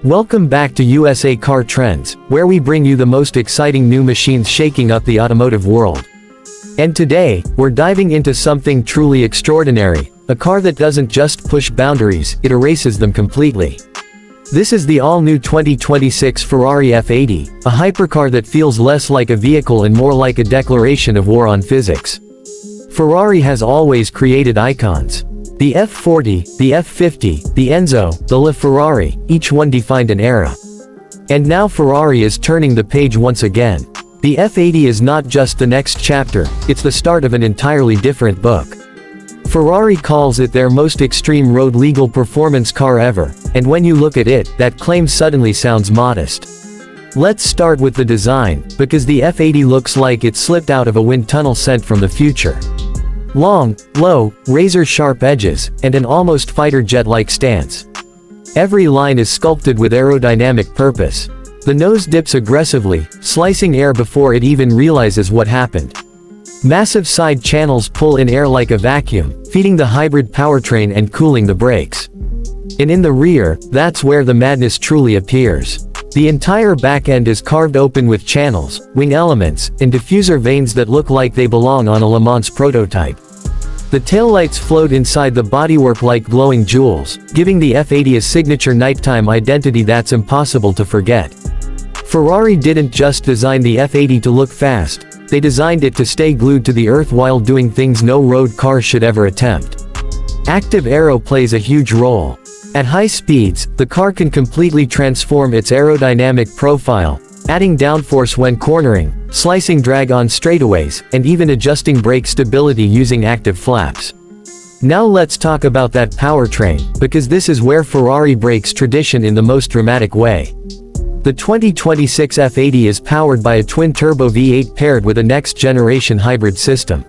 Welcome back to USA Car Trends, where we bring you the most exciting new machines shaking up the automotive world. And today, we're diving into something truly extraordinary, a car that doesn't just push boundaries, it erases them completely. This is the all-new 2026 Ferrari F80, a hypercar that feels less like a vehicle and more like a declaration of war on physics. Ferrari has always created icons. The F40, the F50, the Enzo, the LaFerrari, each one defined an era. And now Ferrari is turning the page once again. The F80 is not just the next chapter, it's the start of an entirely different book. Ferrari calls it their most extreme road legal performance car ever, and when you look at it, that claim suddenly sounds modest. Let's start with the design, because the F80 looks like it slipped out of a wind tunnel sent from the future. Long, low, razor-sharp edges, and an almost fighter jet-like stance. Every line is sculpted with aerodynamic purpose. The nose dips aggressively, slicing air before it even realizes what happened. Massive side channels pull in air like a vacuum, feeding the hybrid powertrain and cooling the brakes. And in the rear, that's where the madness truly appears. The entire back end is carved open with channels, wing elements, and diffuser vanes that look like they belong on a Le Mans prototype. The taillights float inside the bodywork like glowing jewels, giving the F80 a signature nighttime identity that's impossible to forget. Ferrari didn't just design the F80 to look fast, they designed it to stay glued to the earth while doing things no road car should ever attempt. Active aero plays a huge role. At high speeds, the car can completely transform its aerodynamic profile, adding downforce when cornering, slicing drag on straightaways, and even adjusting brake stability using active flaps. Now let's talk about that powertrain, because this is where Ferrari breaks tradition in the most dramatic way. The 2026 F80 is powered by a twin-turbo V8 paired with a next-generation hybrid system.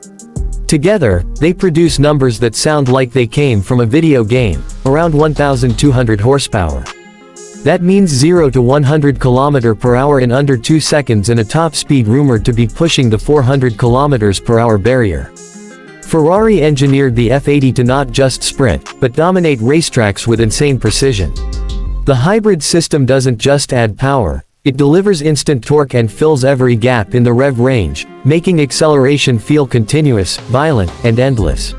Together, they produce numbers that sound like they came from a video game, around 1,200 horsepower. That means 0 to 100 km/h in under 2 seconds and a top speed rumored to be pushing the 400 km/h barrier. Ferrari engineered the F80 to not just sprint, but dominate racetracks with insane precision. The hybrid system doesn't just add power, it delivers instant torque and fills every gap in the rev range, making acceleration feel continuous, violent, and endless.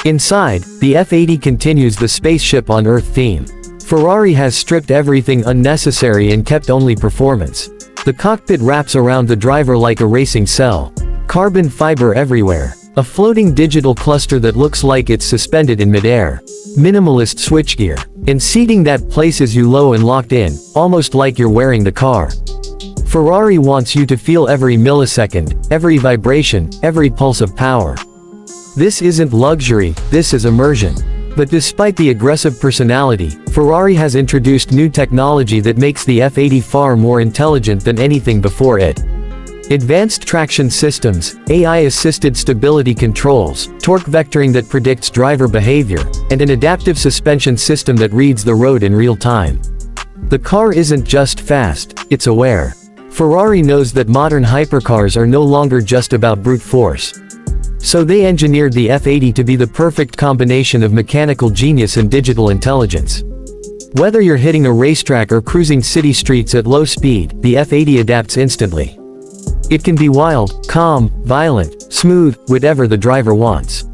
Inside, the F80 continues the spaceship on Earth theme. Ferrari has stripped everything unnecessary and kept only performance. The cockpit wraps around the driver like a racing cell. Carbon fiber everywhere. A floating digital cluster that looks like it's suspended in midair. Minimalist switchgear. And seating that places you low and locked in, almost like you're wearing the car. Ferrari wants you to feel every millisecond, every vibration, every pulse of power. This isn't luxury, this is immersion. But despite the aggressive personality, Ferrari has introduced new technology that makes the F80 far more intelligent than anything before it. Advanced traction systems, AI-assisted stability controls, torque vectoring that predicts driver behavior, and an adaptive suspension system that reads the road in real time. The car isn't just fast, it's aware. Ferrari knows that modern hypercars are no longer just about brute force. So they engineered the F80 to be the perfect combination of mechanical genius and digital intelligence. Whether you're hitting a racetrack or cruising city streets at low speed, the F80 adapts instantly. It can be wild, calm, violent, smooth, whatever the driver wants.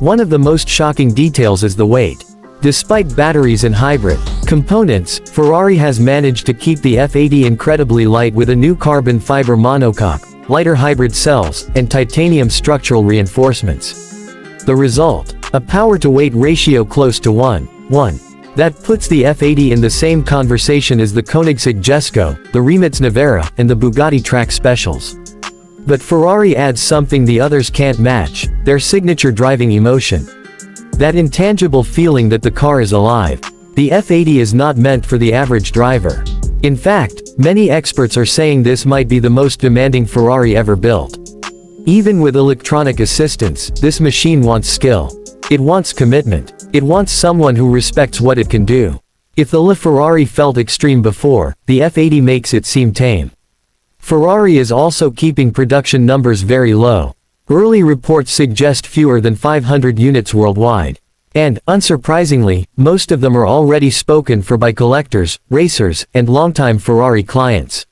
One of the most shocking details is the weight. Despite batteries and hybrid components, Ferrari has managed to keep the F80 incredibly light with a new carbon fiber monocoque, lighter hybrid cells, and titanium structural reinforcements. The result? A power-to-weight ratio close to 1:1. That puts the F80 in the same conversation as the Koenigsegg Jesko, the Rimac Nevera, and the Bugatti Track Specials. But Ferrari adds something the others can't match, their signature driving emotion. That intangible feeling that the car is alive. The F80 is not meant for the average driver. In fact, many experts are saying this might be the most demanding Ferrari ever built. Even with electronic assistance, this machine wants skill. It wants commitment. It wants someone who respects what it can do. If the LaFerrari felt extreme before, the F80 makes it seem tame. Ferrari is also keeping production numbers very low. Early reports suggest fewer than 500 units worldwide. And, unsurprisingly, most of them are already spoken for by collectors, racers, and longtime Ferrari clients.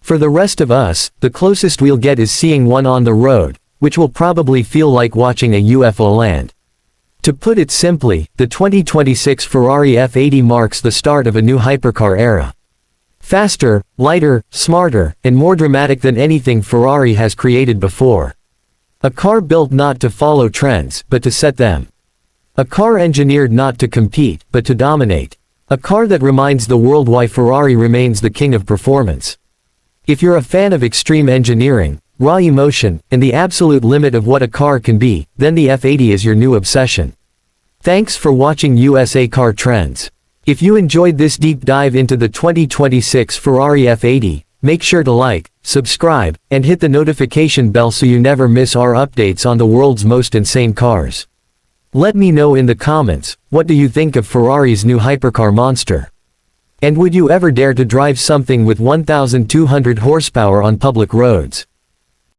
For the rest of us, the closest we'll get is seeing one on the road, which will probably feel like watching a UFO land. To put it simply, the 2026 Ferrari F80 marks the start of a new hypercar era. Faster, lighter, smarter, and more dramatic than anything Ferrari has created before. A car built not to follow trends, but to set them. A car engineered not to compete, but to dominate. A car that reminds the world why Ferrari remains the king of performance. If you're a fan of extreme engineering, raw emotion, and the absolute limit of what a car can be, then the F80 is your new obsession. Thanks for watching USA Car Trends. If you enjoyed this deep dive into the 2026 Ferrari F80, make sure to like, subscribe, and hit the notification bell so you never miss our updates on the world's most insane cars. Let me know in the comments, what do you think of Ferrari's new hypercar monster? And would you ever dare to drive something with 1,200 horsepower on public roads?